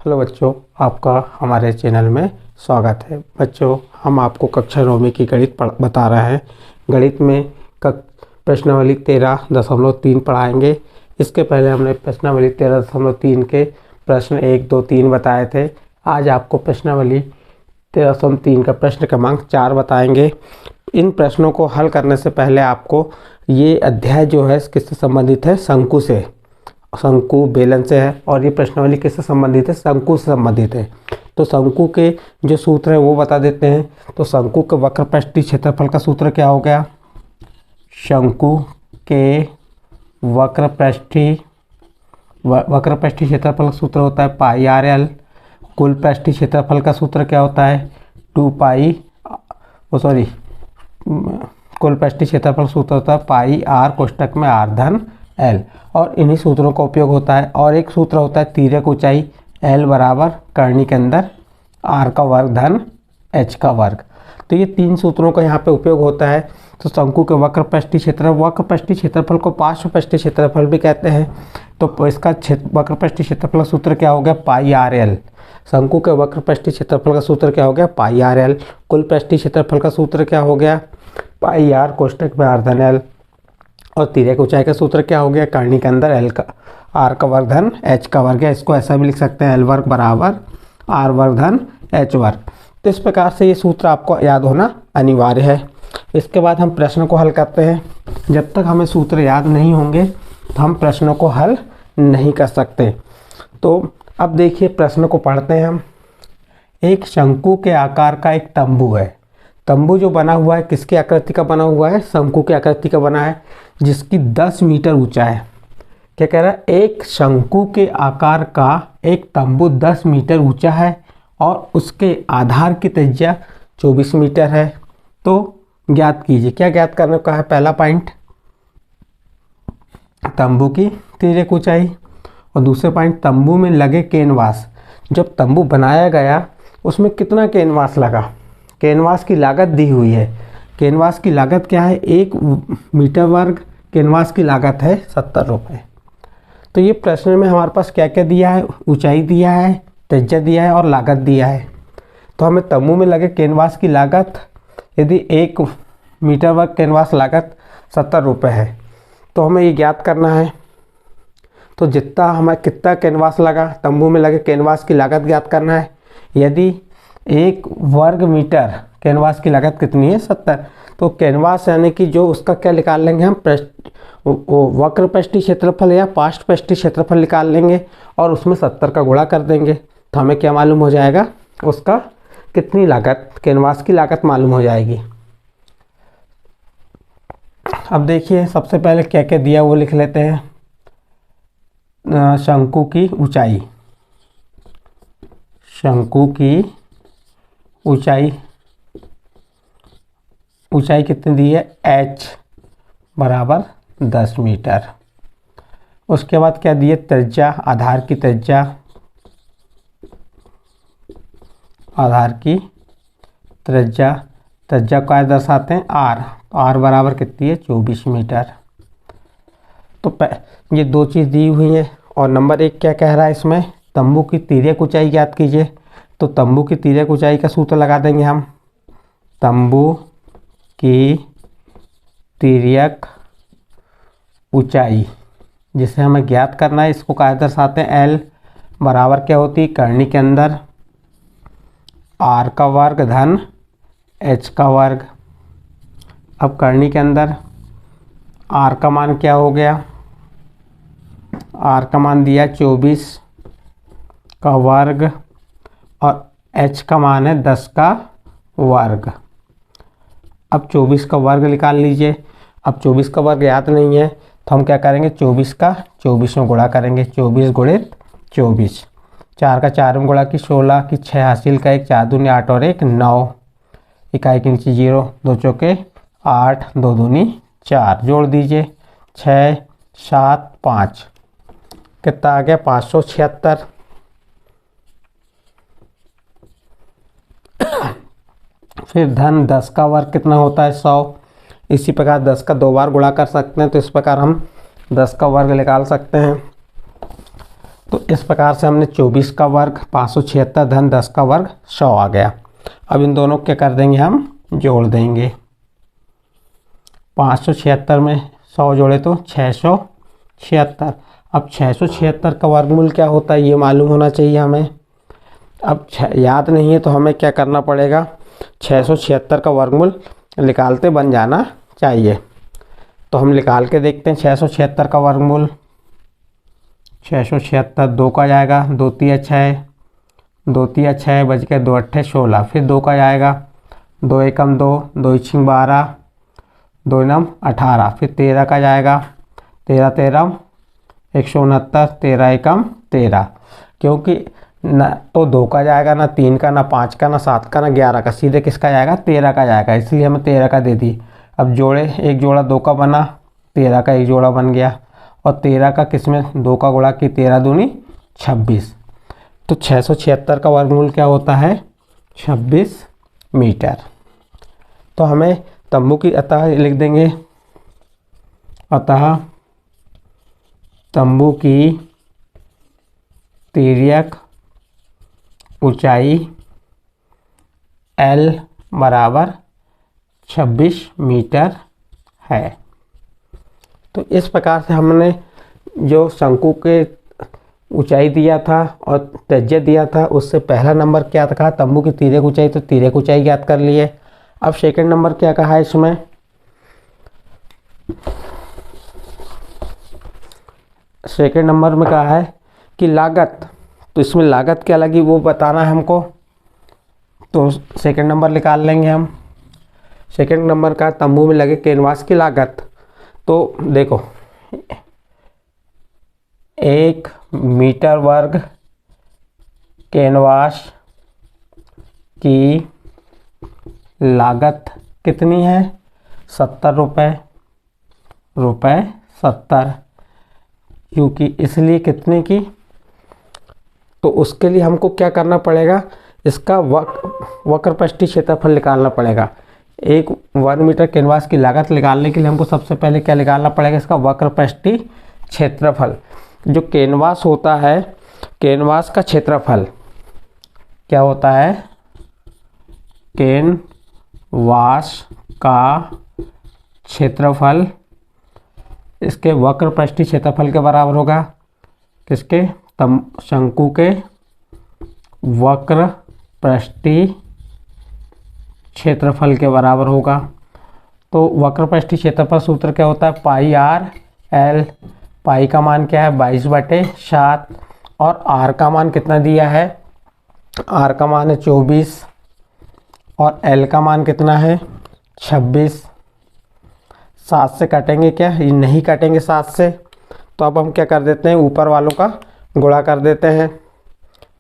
Hello बच्चों, आपका हमारे चैनल में स्वागत है। बच्चों, हम आपको कक्षा 9वीं की गणित बता रहे हैं। गणित में प्रश्नावली 13.3 पढ़ाएंगे। इसके पहले हमने प्रश्नावली 13.3 के प्रश्न 1, 2, 3 बताए थे। आज आपको प्रश्नावली 13.3 का प्रश्न क्रमांक 4 बताएंगे। इन प्रश्नों को हल करने से पहले आपको ये अध्याय जो है किससे संबंधित है? शंकु से, शंकु बेलन से है। और ये प्रश्नावली किससे संबंधित है? शंकु से संबंधित है। तो शंकु के जो सूत्र है वो बता देते हैं। तो शंकु के वक्रपृष्ठीय क्षेत्रफल का सूत्र क्या हो गया? शंकु के वक्रपृष्ठीय क्षेत्रफल का सूत्र होता है पाई आर एल। कुल पृष्ठीय क्षेत्रफल का सूत्र क्या होता है? कुल पृष्ठीय क्षेत्रफल सूत्र होता है पाई आर कोष्टक में आर धन एल। और इन्हीं सूत्रों का उपयोग होता है। और एक सूत्र होता है तिर्यक ऊंचाई एल बराबर करनी के अंदर आर का वर्ग धन एच का वर्ग। तो ये तीन सूत्रों का यहाँ पे उपयोग होता है। तो शंकु के वक्रपृष्ठीय क्षेत्रफल को पार्श्वपृष्ठीय क्षेत्रफल भी कहते हैं। तो इसका वक्रपृष्ठीय क्षेत्रफल का सूत्र क्या हो गया? पाई आर एल। शंकु के वक्रपृष्ठीय क्षेत्रफल का सूत्र क्या हो गया? पाई आर एल। कुल पृष्ठीय क्षेत्रफल का सूत्र क्या हो गया? पाई आर कोष्टक में आर धन एल। और तिर्यक ऊंचाई का सूत्र क्या हो गया? करनी के अंदर एल का आर का वर्ग धन एच का वर्ग है। इसको ऐसा भी लिख सकते हैं एल वर्ग बराबर आर वर्ग धन एच वर्ग। तो इस प्रकार से ये सूत्र आपको याद होना अनिवार्य है। इसके बाद हम प्रश्न को हल करते हैं। जब तक हमें सूत्र याद नहीं होंगे तो हम प्रश्नों को हल नहीं कर सकते। तो अब देखिए प्रश्न को पढ़ते हैं हम। एक शंकु के आकार का एक तंबू है। तंबू जो बना हुआ है किसकी आकृति का बना हुआ है? शंकु की आकृति का बना है, जिसकी 10 मीटर ऊंचा है। क्या कह रहा है? एक शंकु के आकार का एक तंबू 10 मीटर ऊंचा है और उसके आधार की त्रिज्या 24 मीटर है। तो ज्ञात कीजिए। क्या ज्ञात करने का है? पहला पॉइंट तंबू की तिर्यक ऊंचाई, और दूसरे पॉइंट तंबू में लगे कैनवास। जब तंबू बनाया गया उसमें कितना कैनवास लगा? कैनवास की लागत दी हुई है। कैनवास की लागत क्या है? 1 मीटर वर्ग कैनवास की लागत है 70 रुपये। तो ये प्रश्न में हमारे पास क्या क्या दिया है? ऊंचाई दिया है, त्रिज्या दिया है और लागत दिया है। तो हमें तंबू में लगे कैनवास की लागत, यदि 1 मीटर वर्ग कैनवास लागत 70 रुपये है, तो हमें ये ज्ञात करना है। तो जितना हमें कितना कैनवास लगा, तंबू में लगे कैनवास की लागत ज्ञात करना है। यदि 1 वर्ग मीटर कैनवास की लागत कितनी है? 70। तो कैनवास यानी कि जो उसका क्या निकाल लेंगे हम? वक्रपृष्ठीय क्षेत्रफल या पार्श्वपृष्ठीय क्षेत्रफल निकाल लेंगे और उसमें 70 का गुणा कर देंगे। तो हमें क्या मालूम हो जाएगा? उसका कितनी लागत, कैनवास की लागत मालूम हो जाएगी। अब देखिए सबसे पहले क्या क्या दिया वो लिख लेते हैं। शंकु की ऊंचाई, शंकु की ऊंचाई कितनी दी है? h बराबर 10 मीटर। उसके बाद क्या दिए? त्रिज्या, आधार की त्रिज्या, त्रिज्या को दर्शाते हैं r बराबर कितनी है? 24 मीटर। तो ये दो चीज़ दी हुई है। और नंबर 1 क्या कह रहा है इसमें? तंबू की तिर्यक ऊंचाई ज्ञात कीजिए। तो तंबू की तिर्यक ऊंचाई का सूत्र लगा देंगे हम। तंबू की तिर्यक ऊंचाई जिसे हमें ज्ञात करना है, इसको क्या दर्शाते हैं? एल बराबर क्या होती है? करनी के अंदर आर का वर्ग धन एच का वर्ग। अब करनी के अंदर आर का मान क्या हो गया? आर का मान दिया 24 का वर्ग और h का मान है 10 का वर्ग। अब 24 का वर्ग निकाल लीजिए। अब 24 का वर्ग याद नहीं है तो हम क्या करेंगे? 24 का 24 में गुणा करेंगे। 24 गुणित 24, 4 का 4 में गुणा की 16 की 6 हासिल का 1, 4 दूनी 8 और 1 9, इकाई के नीचे 0, 2 चौके 8, 2 दूनी 4, जोड़ दीजिए 6 7 5, कितना आ गया? 576। फिर धन 10 का वर्ग कितना होता है? 100। इसी प्रकार 10 का 2 बार गुणा कर सकते हैं। तो इस प्रकार हम 10 का वर्ग निकाल सकते हैं। तो इस प्रकार से हमने 24 का वर्ग 576 धन 10 का वर्ग 100 आ गया। अब इन दोनों क्या कर देंगे, हम जोड़ देंगे। 576 में 100 जोड़े तो 676। अब 676 का वर्गमूल क्या होता है ये मालूम होना चाहिए हमें। अब याद नहीं है तो हमें क्या करना पड़ेगा, 676 का वर्गमूल निकालते बन जाना चाहिए। तो हम निकाल के देखते हैं 676 का वर्गमूल। 676 2 का जाएगा, 2 तिया 6, 2 तिया 6 बच गए 2 अट्ठे 16, फिर 2 का जाएगा, 2 एकम 2, 2 छिंग 12, 2 नम 18, फिर 13 का जाएगा, 13 13 169, 13 एकम 13, क्योंकि ना तो 2 का जाएगा, ना 3 का, ना 5 का, ना 7 का, ना 11 का, सीधे किसका जाएगा 13 का जाएगा, इसलिए हमें 13 का दे दी। अब जोड़े, एक जोड़ा 2 का बना, 13 का एक जोड़ा बन गया, और 13 का किसमें 2 का गुणा की 13 दूनी 26। तो 676 का वर्गमूल क्या होता है 26 मीटर। तो हमें तंबू की अतः लिख देंगे, अतः तंबू की तिर्यक ऊंचाई L बराबर 26 मीटर है। तो इस प्रकार से हमने जो शंकु के ऊंचाई दिया था और त्रिज्या दिया था, उससे पहला नंबर क्या था, तंबू की तिर्यक ऊंचाई, तो तिर्यक ऊंचाई ज्ञात कर लिए। अब सेकंड नंबर क्या कहा है इसमें, सेकंड नंबर में कहा है कि लागत, तो इसमें लागत क्या लगी वो बताना है हमको। तो सेकंड नंबर निकाल लेंगे हम। सेकंड नंबर का तंबू में लगे कैनवास की लागत। तो देखो 1 मीटर वर्ग कैनवास की लागत कितनी है 70 रुपये, 70, क्योंकि इसलिए कितने की, तो उसके लिए हमको क्या करना पड़ेगा, इसका वक्रपष्टीय क्षेत्रफल निकालना पड़ेगा। 1 वर्ग मीटर कैनवास की लागत निकालने के लिए हमको सबसे पहले क्या निकालना पड़ेगा, इसका वक्रपष्टीय क्षेत्रफल। जो कैनवास होता है, कैनवास का क्षेत्रफल क्या होता है, कैनवास का क्षेत्रफल इसके वक्रपष्टीय क्षेत्रफल के बराबर होगा, किसके, शंकु के वक्रपष्टीय क्षेत्रफल के बराबर होगा। तो वक्रपष्टीय क्षेत्रफल सूत्र क्या होता है, पाई आर एल। पाई का मान क्या है 22/7, और आर का मान कितना दिया है, आर का मान है 24, और एल का मान कितना है 26। 7 से काटेंगे क्या, ये नहीं काटेंगे 7 से, तो अब हम क्या कर देते हैं, ऊपर वालों का गुणा कर देते हैं।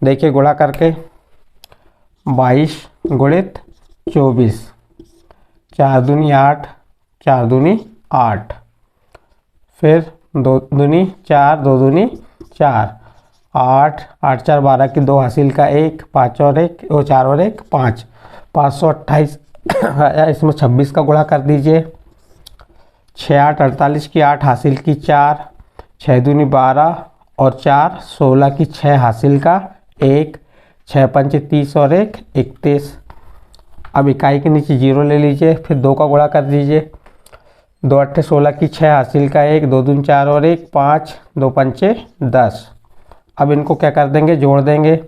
देखिए गुणा करके 22 गुणित 24, 4 दूनी 8, 4 दूनी 8, फिर 2 दूनी 4, 2 दूनी 4, 8, 8 4 12 की 2 हासिल का 1, 5 और 1, 4 और 1 5, 528 इसमें 26 का गुणा कर दीजिए। 6 8 48 की 8 हासिल की 4, 6 दूनी 12 और 4 16 की 6 हासिल का 1, 6 पंचे 30 और 1 31। अब इकाई के नीचे 0 ले लीजिए, फिर 2 का गुणा कर दीजिए। 2 अट्ठे 16 की 6 हासिल का 1, 2 दूनी 4 और 1 5, 2 पंचे 10। अब इनको क्या कर देंगे, जोड़ देंगे।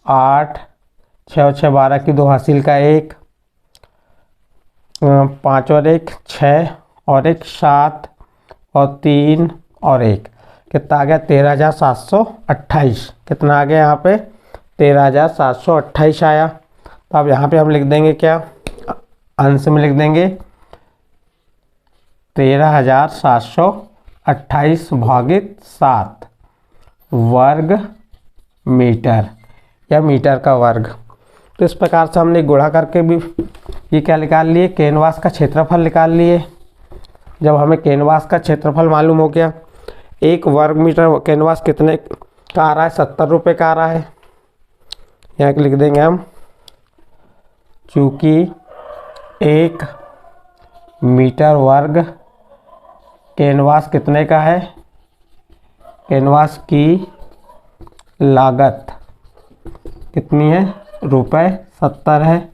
8, 6 और 6 12 की 2 हासिल का 1, 5 और 1 6 और 1 7 और 3 और 1, कितना आ गया 13,728। कितना आ गया यहाँ पे 13,728 आया। तो अब यहाँ पे हम लिख देंगे क्या, अंश में लिख देंगे 13,728 भागित 7 वर्ग मीटर, या मीटर का वर्ग। तो इस प्रकार से हमने गुणा करके भी ये क्या निकाल लिए, कैनवास का क्षेत्रफल निकाल लिए। जब हमें कैनवास का क्षेत्रफल मालूम हो गया, 1 वर्ग मीटर कैनवास कितने का आ रहा है, 70 रुपये का आ रहा है। यहाँ लिख देंगे हम, चूँकि 1 मीटर वर्ग कैनवास कितने का है, कैनवास की लागत कितनी है, ₹70 है।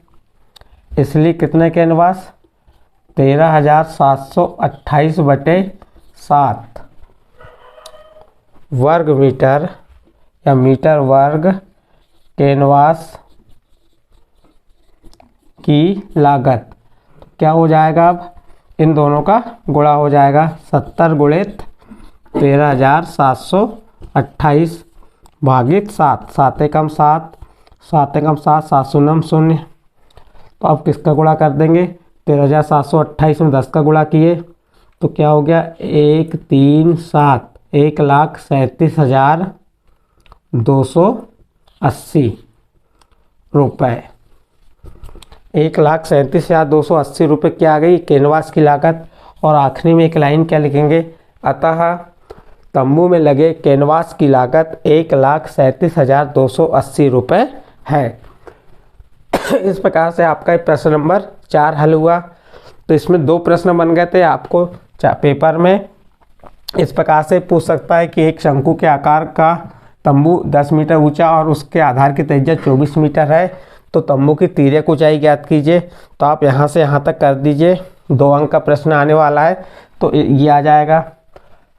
इसलिए कितने कैनवास, 13,728/7 वर्ग मीटर या मीटर वर्ग कैनवास की लागत। तो क्या हो जाएगा, अब इन दोनों का गुणा हो जाएगा, 70 गुणित 13,728 भागित 7, 7 एकम 7, 7 एकम 7, 7 शून्यम 0। तो अब किसका गुणा कर देंगे, 13,728 में 10 का गुणा किए तो क्या हो गया, 137, 1,37,280 रुपये। 1,37,280 रुपये क्या आ गई, कैनवास की लागत। और आखिरी में एक लाइन क्या लिखेंगे, अतः तंबू में लगे कैनवास की लागत 1,37,280 रुपये है। इस प्रकार से आपका प्रश्न नंबर 4 हल हुआ। तो इसमें 2 प्रश्न बन गए थे। आपको पेपर में इस प्रकार से पूछ सकता है कि एक शंकु के आकार का तंबू 10 मीटर ऊंचा और उसके आधार की त्रिज्या 24 मीटर है, तो तंबू की तिर्यक ऊंचाई ज्ञात कीजिए। तो आप यहाँ से यहाँ तक कर दीजिए, 2 अंक का प्रश्न आने वाला है तो ये आ जाएगा।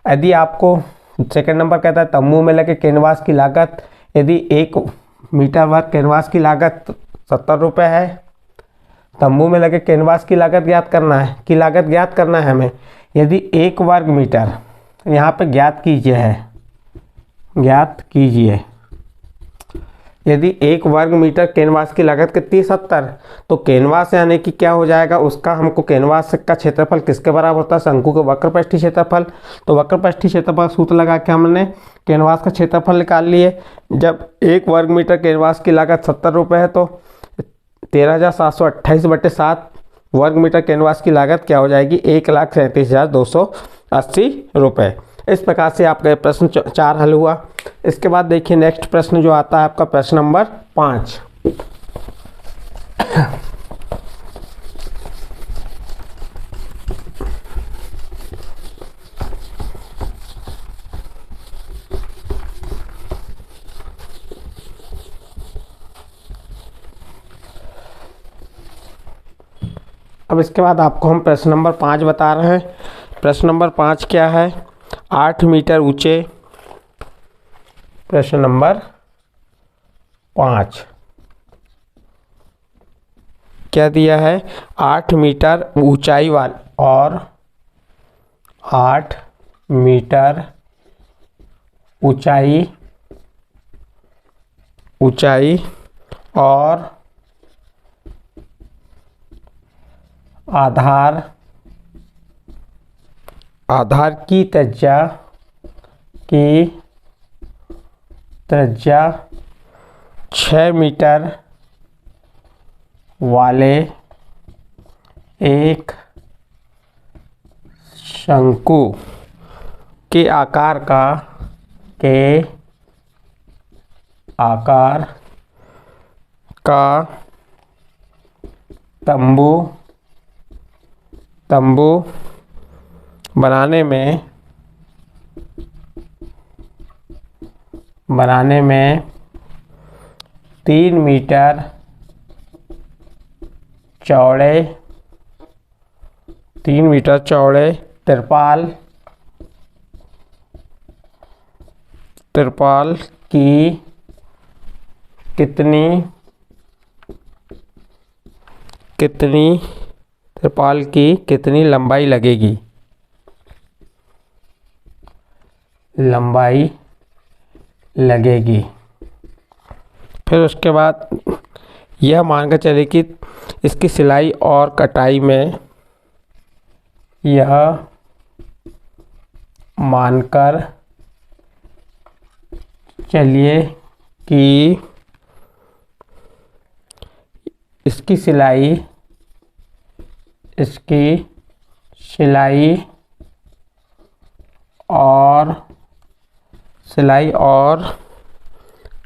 यदि आपको सेकंड नंबर कहता है तंबू में लगे कैनवास की लागत, यदि 1 मीटर वर्ग कैनवास की लागत 70 रुपये है, तंबू में लगे कैनवास की लागत ज्ञात करना है हमें। यदि 1 वर्ग मीटर, यहाँ पे ज्ञात कीजिए, यदि 1 वर्ग मीटर कैनवास की लागत कितनी, 70, तो कैनवास यानी कि क्या हो जाएगा, उसका हमको कैनवास का क्षेत्रफल किसके बराबर होता है, शंकु के वक्रपृष्ठीय क्षेत्रफल। तो वक्रपृष्ठीय क्षेत्रफल सूत्र लगा के हमने कैनवास का क्षेत्रफल निकाल लिए। जब 1 वर्ग मीटर कैनवास की लागत 70 रुपये है तो 13,728/7 वर्ग मीटर कैनवास की लागत क्या हो जाएगी, 1,37,280 रुपये। इस प्रकार से आपका प्रश्न 4 हल हुआ। इसके बाद देखिए नेक्स्ट प्रश्न जो आता है आपका प्रश्न नंबर 5। अब इसके बाद आपको हम प्रश्न नंबर 5 बता रहे हैं। प्रश्न नंबर 5 क्या है, 8 मीटर ऊंचे, प्रश्न नंबर 5 क्या दिया है, 8 मीटर ऊंचाई वाले और 8 मीटर ऊंचाई और आधार की त्रिज्या 6 मीटर वाले एक शंकु के आकार का तंबू बनाने में 3 मीटर चौड़े तिरपाल की कितनी लंबाई लगेगी। फिर उसके बाद यह मानकर चले कि इसकी सिलाई और कटाई में, यह मानकर चलिए कि इसकी सिलाई और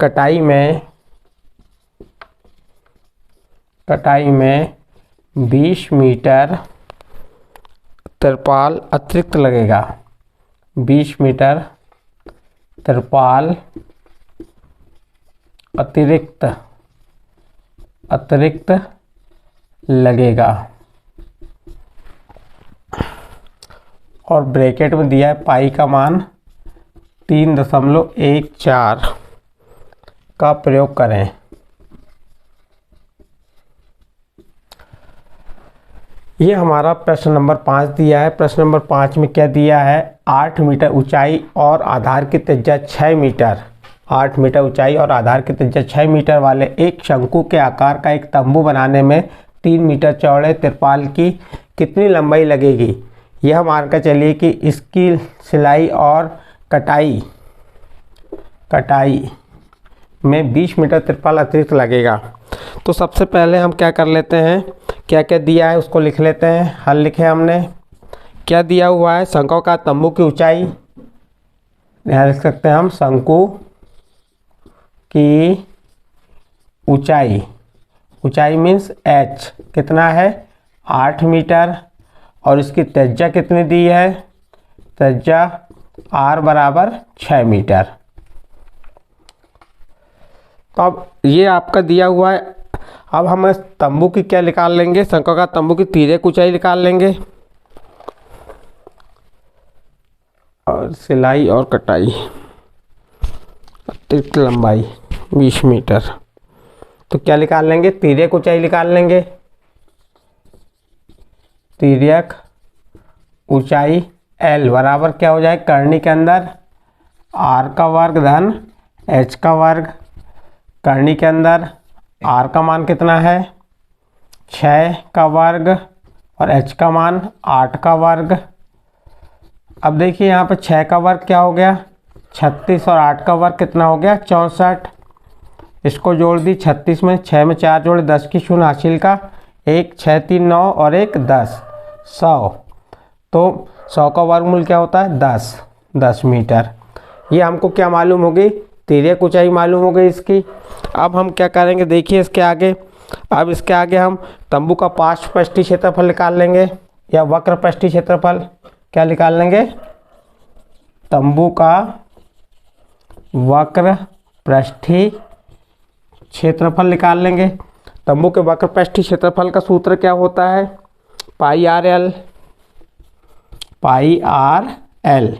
कटाई में 20 मीटर तिरपाल अतिरिक्त लगेगा। 20 मीटर तिरपाल अतिरिक्त लगेगा। और ब्रैकेट में दिया है पाई का मान 3.14 का प्रयोग करें। ये हमारा प्रश्न नंबर 5 दिया है। प्रश्न नंबर 5 में क्या दिया है, 8 मीटर ऊंचाई और आधार की त्रिज्या 6 मीटर, 8 मीटर ऊंचाई और आधार की त्रिज्या 6 मीटर वाले एक शंकु के आकार का एक तंबू बनाने में 3 मीटर चौड़े तिरपाल की कितनी लंबाई लगेगी। यह मान कर चलिए कि इसकी सिलाई और कटाई में 20 मीटर तिरपाल अतिरिक्त लगेगा। तो सबसे पहले हम क्या कर लेते हैं, क्या क्या दिया है उसको लिख लेते हैं। हल लिखे हमने, क्या दिया हुआ है, शंकु का तंबू की ऊंचाई, यहाँ लिख सकते हैं हम शंकु की ऊंचाई मीन्स h कितना है 8 मीटर, और इसकी त्रिज्या कितनी दी है, त्रिज्या r बराबर 6 मीटर। तो अब ये आपका दिया हुआ है। अब हम इस तंबू की क्या निकाल लेंगे, शंकु का तंबू की तिर्यक ऊंचाई निकाल लेंगे, और सिलाई और कटाई अतिरिक्त लंबाई 20 मीटर। तो क्या निकाल लेंगे, तिर्यक ऊंचाई निकाल लेंगे। तिर्यक ऊंचाई L बराबर क्या हो जाए, करनी के अंदर r का वर्ग धन h का वर्ग, करनी के अंदर r का मान कितना है 6 का वर्ग और h का मान 8 का वर्ग। अब देखिए यहाँ पे 6 का वर्ग क्या हो गया 36 और 8 का वर्ग कितना हो गया 64। इसको जोड़ दी 36 में 6 में 4 जोड़े 10 की शून्य हासिल का 1 6 3 9 और 1 10 100। तो 100 का वर्गमूल क्या होता है 10 मीटर। ये हमको क्या मालूम होगी, तिर्यक ऊंचाई मालूम हो गई इसकी। अब हम क्या करेंगे, देखिए इसके आगे, अब इसके आगे हम तंबू का पार्श्व पृष्ठीय क्षेत्रफल निकाल लेंगे या वक्र पृष्ठीय क्षेत्रफल। क्या निकाल लेंगे, तंबू का वक्र पृष्ठीय क्षेत्रफल निकाल लेंगे। तंबू के वक्र पृष्ठीय क्षेत्रफल का सूत्र क्या होता है, पाई आर एल।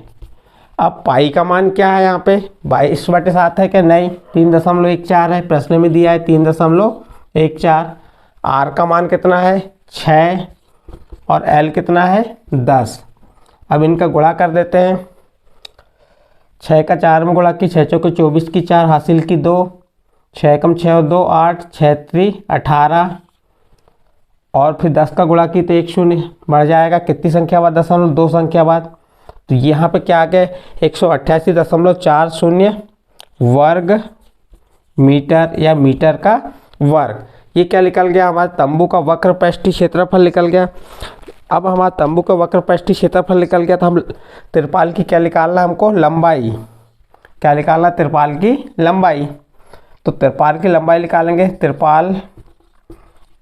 अब पाई का मान क्या है यहाँ पे 22/7 है क्या, नहीं 3.14 है, प्रश्न में दिया है 3.14। आर का मान कितना है 6 और एल कितना है 10। अब इनका गुणा कर देते हैं, 6 का 4 में गुणा की 6 चौके 24 की 4 हासिल की 2, 6 कम 6 और 2 8, 6 3 18 और फिर 10 का गुणा की तो 1 शून्य बढ़ जाएगा, कितनी संख्या बाद 0.2 संख्या बाद। तो यहाँ पे क्या आ गया 188.40 वर्ग मीटर या मीटर का वर्ग। ये क्या निकल गया, हमारे तंबू का वक्र पृष्ठीय क्षेत्रफल निकल गया। अब हमारा तंबू का वक्र पृष्ठीय क्षेत्रफल निकल गया, तो हम तिरपाल की क्या निकालना, हमको लंबाई, क्या निकालना, तिरपाल की लंबाई। तो तिरपाल की लंबाई निकालेंगे, तिरपाल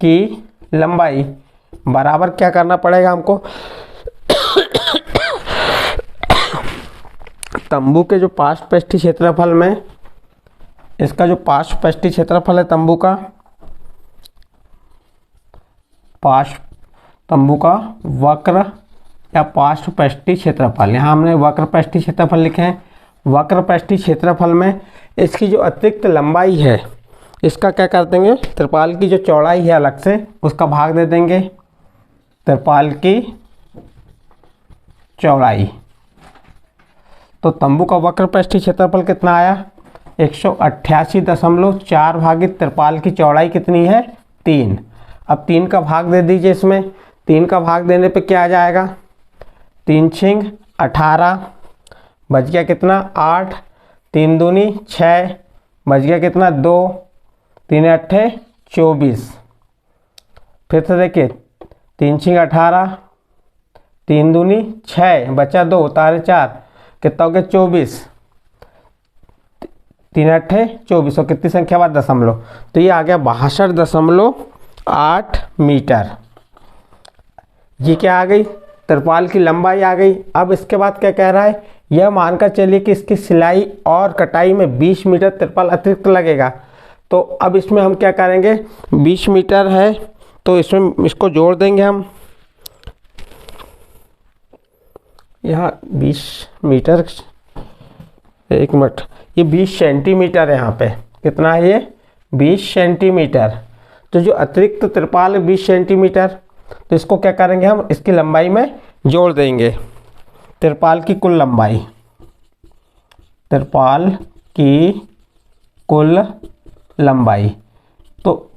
की लंबाई बराबर क्या करना पड़ेगा हमको, तंबू के जो पार्श्व पृष्ठीय क्षेत्रफल में, इसका जो पार्श्व पृष्ठीय क्षेत्रफल है तंबू का, तंबू का वक्र या पार्श्व पृष्ठीय क्षेत्रफल, यहाँ हमने वक्र पृष्ठीय क्षेत्रफल लिखे हैं। वक्र पृष्ठीय क्षेत्रफल में इसकी जो अतिरिक्त लंबाई है, इसका क्या कर देंगे, तिरपाल की जो चौड़ाई है अलग से उसका भाग दे देंगे, तिरपाल की चौड़ाई। तो तंबू का वक्र पृष्ठीय क्षेत्रफल कितना आया 188.4 भागित तिरपाल की चौड़ाई कितनी है 3। अब 3 का भाग दे दीजिए, इसमें 3 का भाग देने पे क्या आ जाएगा, 3 छिंग 18 बच गया कितना 8, 3 दूनी 6 बच गया कितना 2, 3 अट्ठे 24। फिर से देखिए 3 छिंग 18, 3 दूनी 6 बचा 2 तारे 4, कितना हो गया 24, 3 अट्ठे 24 और कितनी संख्या बाद दशमलव, तो ये आ गया 62.8 मीटर। ये क्या आ गई, तिरपाल की लंबाई आ गई। अब इसके बाद क्या कह रहा है, यह मानकर चलिए कि इसकी सिलाई और कटाई में 20 मीटर तिरपाल अतिरिक्त लगेगा। तो अब इसमें हम क्या करेंगे, 20 मीटर है तो इसमें इसको जोड़ देंगे हम। यहाँ 20 मीटर, एक मिनट, ये 20 सेंटीमीटर है। यहाँ पे कितना है ये, 20 सेंटीमीटर। तो जो अतिरिक्त तिरपाल है 20 सेंटीमीटर, तो इसको क्या करेंगे हम, इसकी लंबाई में जोड़ देंगे। तिरपाल की कुल लंबाई, तिरपाल की कुल लंबाई तो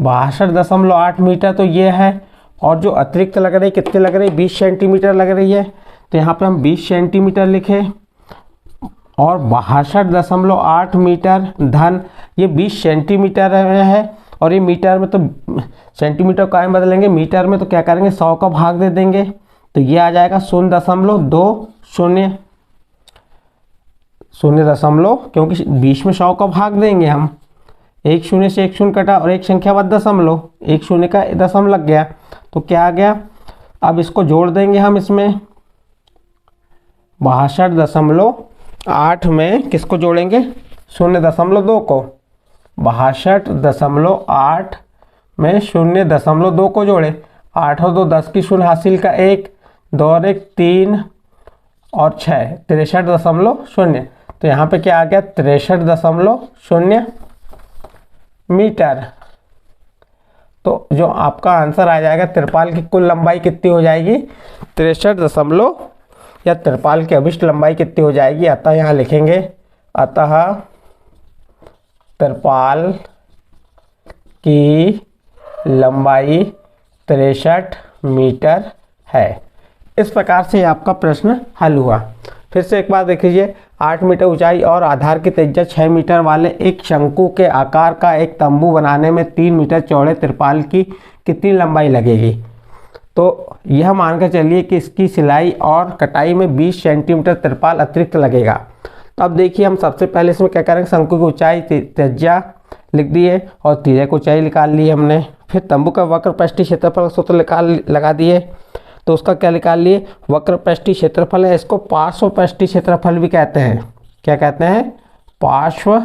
62.8 मीटर तो ये है, और जो अतिरिक्त लग रही कितनी लग रही, 20 सेंटीमीटर लग रही है। तो यहाँ पे हम 20 सेंटीमीटर लिखे और 62.8 मीटर धन ये 20 सेंटीमीटर है, और ये मीटर में तो सेंटीमीटर का में बदलेंगे, मीटर में तो क्या करेंगे 100 का भाग दे देंगे, तो ये आ जाएगा 0.20, क्योंकि 20 में 100 का भाग देंगे हम, एक शून्य से एक शून्य कटा और एक संख्या बाद दशमलव, एक शून्य का दशमलव लग गया, तो क्या आ गया। अब इसको जोड़ देंगे हम इसमें 62.8 में किसको जोड़ेंगे, 0.2 को, 62.8 में 0.2 को जोड़े, 8 और 2 10 की शून्य हासिल का 1, 2 और 1 3 और 6 63.0। तो यहाँ पे क्या आ गया, 63.0 मीटर। तो जो आपका आंसर आ जाएगा, तिरपाल की कुल लंबाई कितनी हो जाएगी, 63 या तिरपाल की अभिष्ट लंबाई कितनी हो जाएगी। अतः यहाँ लिखेंगे, अतः तिरपाल की लंबाई 63 मीटर है। इस प्रकार से आपका प्रश्न हल हुआ। फिर से एक बार देख लीजिए, 8 मीटर ऊंचाई और आधार की त्रिज्या 6 मीटर वाले एक शंकु के आकार का एक तंबू बनाने में 3 मीटर चौड़े तिरपाल की कितनी लंबाई लगेगी। तो यह मानकर चलिए कि इसकी सिलाई और कटाई में 20 सेंटीमीटर तिरपाल अतिरिक्त लगेगा। तो अब देखिए, हम सबसे पहले इसमें क्या करेंगे, शंकु की ऊंचाई त्रिज्या लिख दिए और त्रिज्या की ऊंचाई निकाल ली हमने। फिर तंबू का वक्र पृष्ठीय क्षेत्रफल सूत्र लगा दिए, तो उसका क्या निकाल लिए, वक्र पृष्ठीय क्षेत्रफल है, इसको पार्श्व पृष्ठीय क्षेत्रफल भी कहते हैं। क्या कहते हैं, पार्श्व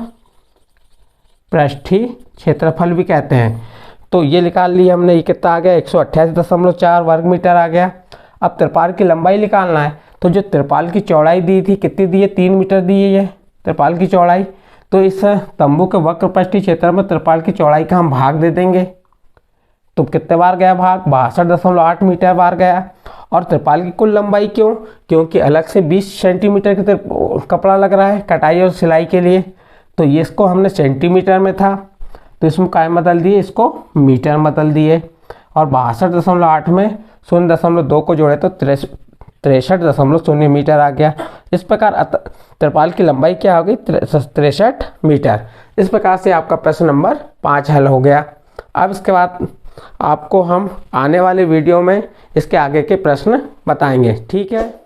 पृष्ठीय क्षेत्रफल भी कहते हैं। तो ये निकाल लिए हमने, ये कितना आ गया, 188.4 वर्ग मीटर आ गया। अब तिरपाल की लंबाई निकालना है, तो जो तिरपाल की चौड़ाई दी थी कितनी दी है, 3 मीटर दी है ये तिरपाल की चौड़ाई। तो इस तंबू के वक्र पृष्ठीय क्षेत्र में तिरपाल की चौड़ाई का हम भाग दे देंगे। तो कितने बार गया भाग, 62.8 मीटर बार गया। और तिरपाल की कुल लंबाई क्यों, क्योंकि अलग से 20 सेंटीमीटर का कपड़ा लग रहा है कटाई और सिलाई के लिए, तो ये इसको हमने सेंटीमीटर में था, तो इसमें काय बदल दिए, इसको मीटर बदल दिए। और 62.8 में 0.2 को जोड़े तो 63.0 मीटर आ गया। इस प्रकार तिरपाल की लंबाई क्या होगी, 63 मीटर। इस प्रकार से आपका प्रश्न नंबर 5 हल हो गया। अब इसके बाद आपको हम आने वाले वीडियो में इसके आगे के प्रश्न बताएंगे। ठीक है।